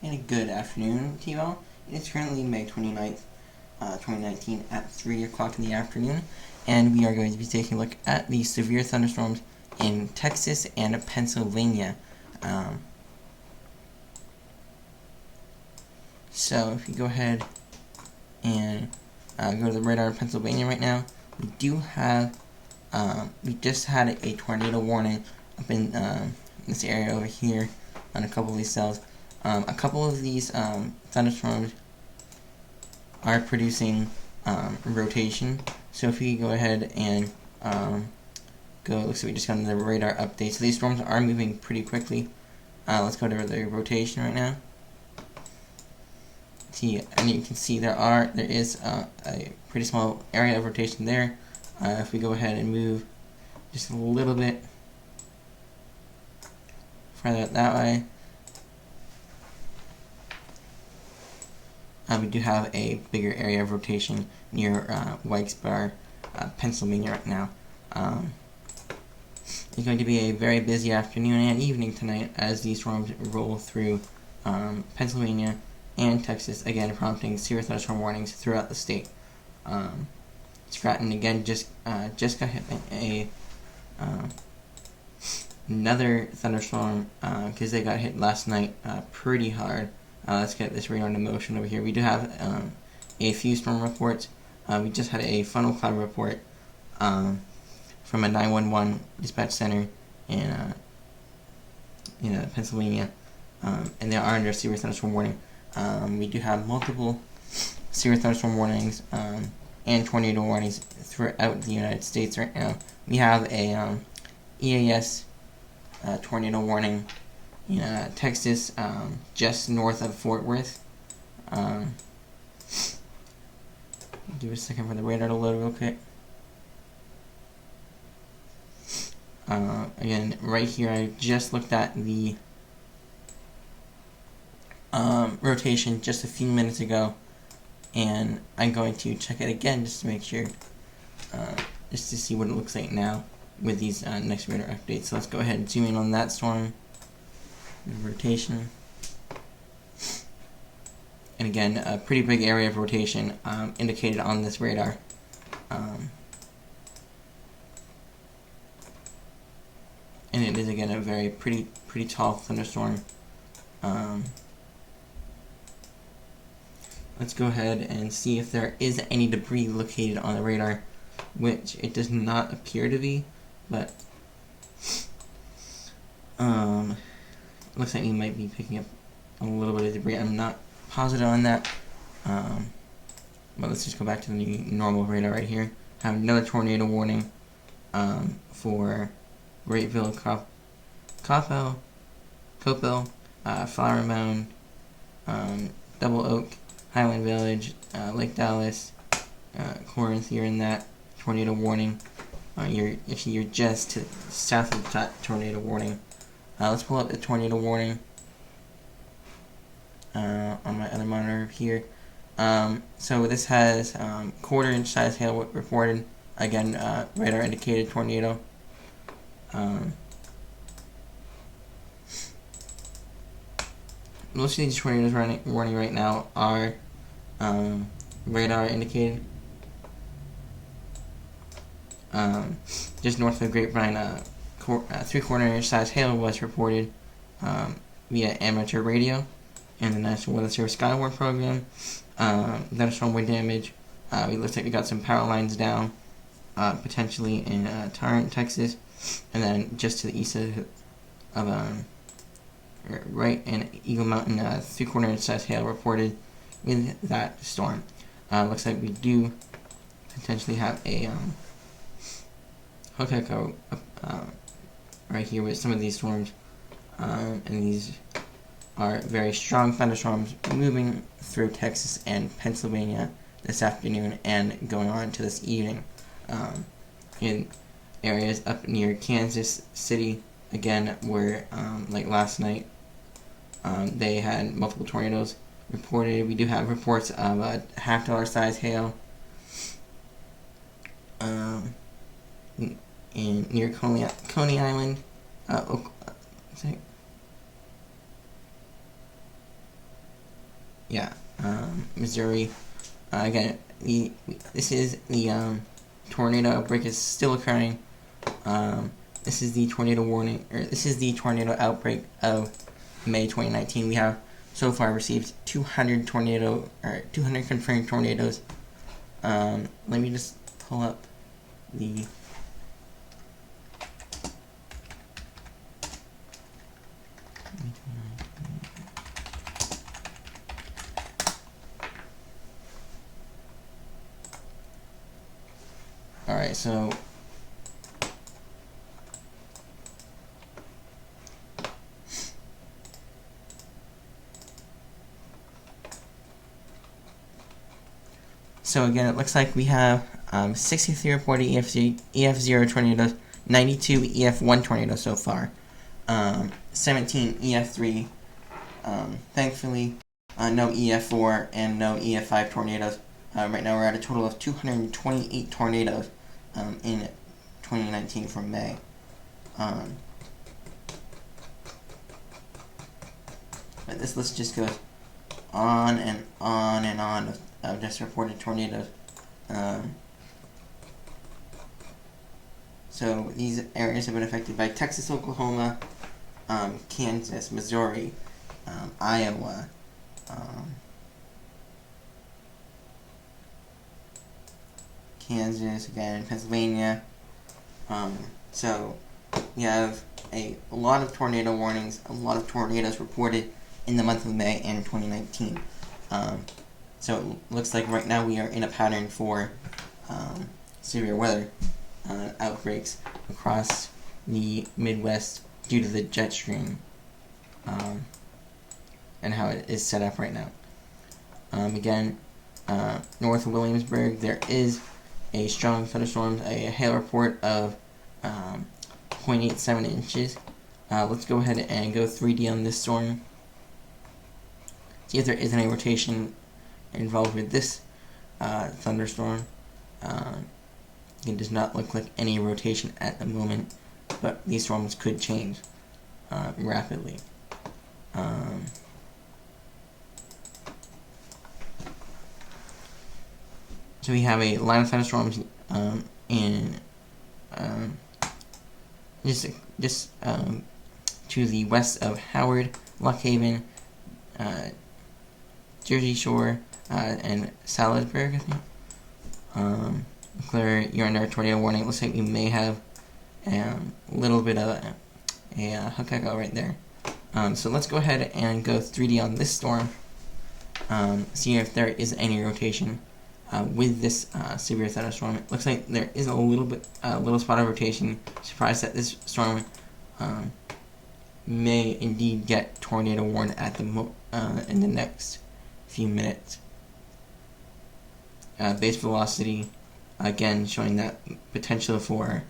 And good afternoon, T-Ball. It is currently May 29th, 2019 at 3 o'clock in the afternoon, and we are going to be taking a look at the severe thunderstorms in Texas and Pennsylvania. So if you go ahead and go to the radar in Pennsylvania right now, we do have, we just had a tornado warning up in this area over here on a couple of these cells. A couple of these thunderstorms are producing rotation. So if we go ahead and looks like we just got the radar update. So these storms are moving pretty quickly. Let's go to the rotation right now. See, and you can see there is a pretty small area of rotation there. If we go ahead and move just a little bit further that way, we do have a bigger area of rotation near Wilkes-Barre, Pennsylvania right now. It's going to be a very busy afternoon and evening tonight as these storms roll through Pennsylvania and Texas, again prompting severe thunderstorm warnings throughout the state. Stratton again just got hit by another thunderstorm because they got hit last night pretty hard. Let's get this radar into motion over here. We do have a few storm reports. We just had a funnel cloud report from a 911 dispatch center in Pennsylvania, and they are under a severe thunderstorm warning. We do have multiple severe thunderstorm warnings and tornado warnings throughout the United States right now. We have a EAS tornado warning in Texas, just north of Fort Worth. Give a second for the radar to load real quick. Again, right here, I just looked at the rotation just a few minutes ago, and I'm going to check it again just to make sure, just to see what it looks like now with these next radar updates. So let's go ahead and zoom in on that storm. Rotation, and again a pretty big area of rotation indicated on this radar. And it is again a very pretty tall thunderstorm. Let's go ahead and see if there is any debris located on the radar, which it does not appear to be, but looks like we might be picking up a little bit of debris. I'm not positive on that. But let's just go back to the normal radar right here. Have another tornado warning for Grapeville, Coppell, Flower Mound, Double Oak, Highland Village, Lake Dallas, Corinth. You're in that tornado warning. If you're just to the south of that tornado warning. Let's pull up the tornado warning on my other monitor here. So this has quarter-inch size hail reported. Again, radar indicated tornado. Most of these tornadoes warning right now are radar indicated. Just north of Grapevine, 3/4-inch size hail was reported via amateur radio and the National Weather Service Skyward program. Thunderstorm wind damage. It looks like we got some power lines down, potentially in Tarrant, Texas, and then just to the east of right in Eagle Mountain, 3/4-inch size hail reported with that storm. Looks like we do potentially have a hook echo right here with some of these storms, and these are very strong thunderstorms moving through Texas and Pennsylvania this afternoon and going on to this evening. In areas up near Kansas City, again, where like last night, they had multiple tornadoes reported. We do have reports of a $50 size hail in near Coney Island, Missouri. Again, this is the tornado outbreak is still occurring. This is the tornado warning, or this is the tornado outbreak of May 2019. We have so far received 200 confirmed tornadoes. Let me just pull up the Alright, so again, it looks like we have 63 reported EF0 tornadoes, 92 EF1 tornadoes so far, 17 EF3, thankfully no EF4 and no EF5 tornadoes. Right now we're at a total of 228 tornadoes in 2019 from May. But this list just goes on and on and on of just reported tornadoes. So these areas have been affected by Texas, Oklahoma, Kansas, Missouri, Iowa, Kansas, again, Pennsylvania. So we have a lot of tornado warnings, a lot of tornadoes reported in the month of May and 2019. So it looks like right now we are in a pattern for severe weather outbreaks across the Midwest due to the jet stream and how it is set up right now. Again, north of Williamsburg, there is a strong thunderstorm, a hail report of 0.87 inches. Let's go ahead and go 3D on this storm. See if there is any rotation involved with this thunderstorm. It does not look like any rotation at the moment, but these storms could change rapidly. So we have a line of thunderstorms in just to the west of Howard, Lock Haven, Jersey Shore, and Salisbury, I think. Clear, you're under a tornado warning. It looks like we may have a little bit of a hook echo right there. So let's go ahead and go 3D on this storm. See if there is any rotation with this severe thunderstorm. It looks like there is a little spot of rotation. Surprised that this storm may indeed get tornado warned at the in the next few minutes. Base velocity, again showing that potential for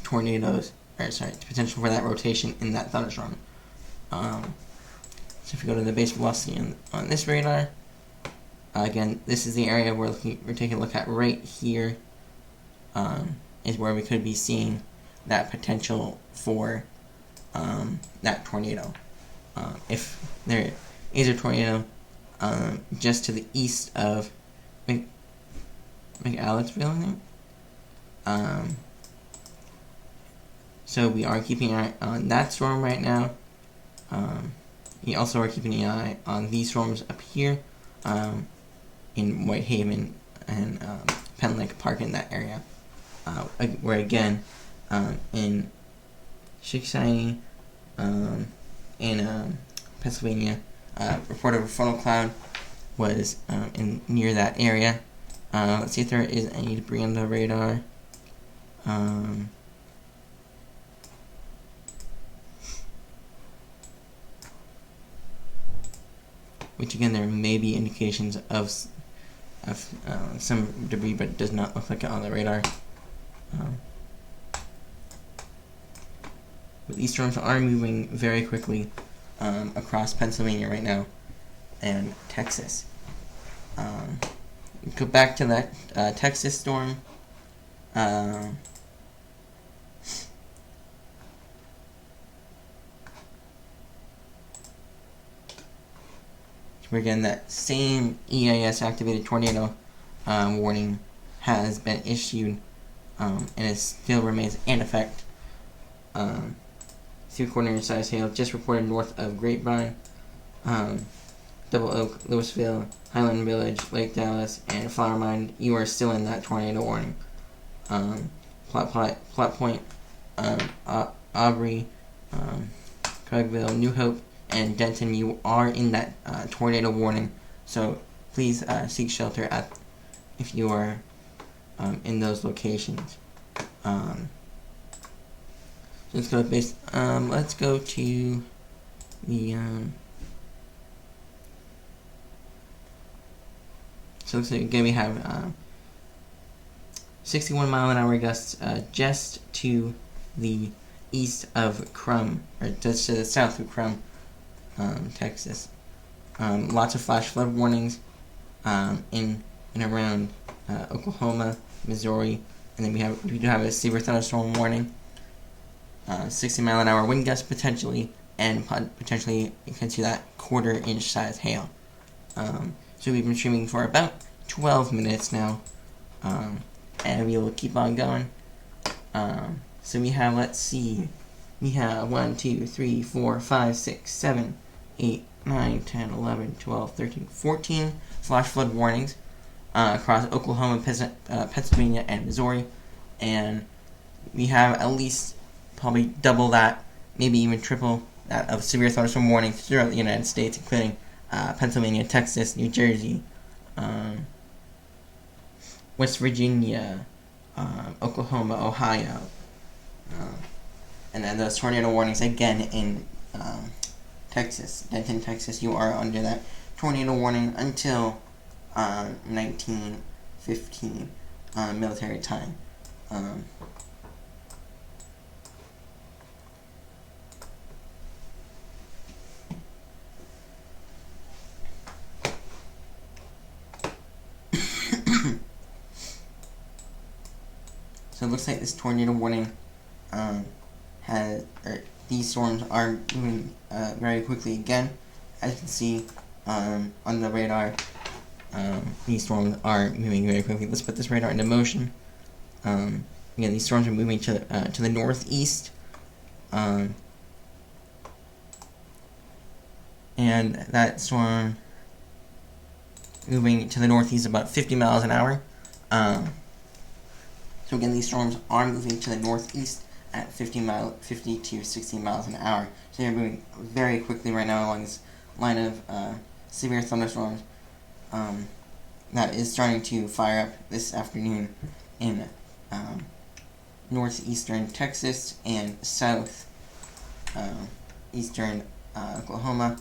tornadoes, potential for that rotation in that thunderstorm. So if we go to the base velocity on this radar, again, this is the area we're taking a look at right here, is where we could be seeing that potential for that tornado. If there is a tornado just to the east of McAlexville, I think. So we are keeping an eye on that storm right now. We also are keeping an eye on these storms up here in Whitehaven and Penn Lake Park, in that area. Where again, in Shikshani in Pennsylvania, report of a frontal cloud was near that area. Let's see if there is any debris on the radar. Which again, there may be indications of some debris, but it does not look like it on the radar. But these storms are moving very quickly across Pennsylvania right now and Texas. Go back to that Texas storm. again, that same EIS activated tornado warning has been issued, and it still remains in effect. 3-quarter size hail just reported north of Grapevine, Double Oak, Louisville, Highland Village, Lake Dallas, and Flower Mound. You are still in that tornado warning. Plot Point, Aubrey, Craigville, New Hope, and Denton, you are in that tornado warning. So please seek shelter if you are in those locations. Let's go let's go to the so it looks like again we have 61-mile-an-hour gusts just to the east of Crum, or just to the south of Crum, Texas. Lots of flash flood warnings in and around Oklahoma, Missouri, and then we do have a severe thunderstorm warning. 60-mile-an-hour wind gusts potentially, and potentially into that quarter-inch size hail. So we've been streaming for about 12 minutes now, and we will keep on going. So we have, let's see, we have 1, 2, 3, 4, 5, 6, 7, 8, 9, 10, 11, 12, 13, 14 flash flood warnings across Oklahoma, Pennsylvania, and Missouri, and we have at least probably double that, maybe even triple that of severe thunderstorm warnings throughout the United States, including Pennsylvania, Texas, New Jersey, West Virginia, Oklahoma, Ohio, and then those tornado warnings again in Texas, Denton, Texas. You are under that tornado warning until 1915 military time. So it looks like this tornado warning these storms are moving very quickly again. As you can see on the radar, these storms are moving very quickly. Let's put this radar into motion. Again, these storms are moving to the northeast, and that storm moving to the northeast about 50 miles an hour. So again, these storms are moving to the northeast at 50 to 60 miles an hour. So they're moving very quickly right now along this line of severe thunderstorms that is starting to fire up this afternoon in northeastern Texas and south eastern Oklahoma.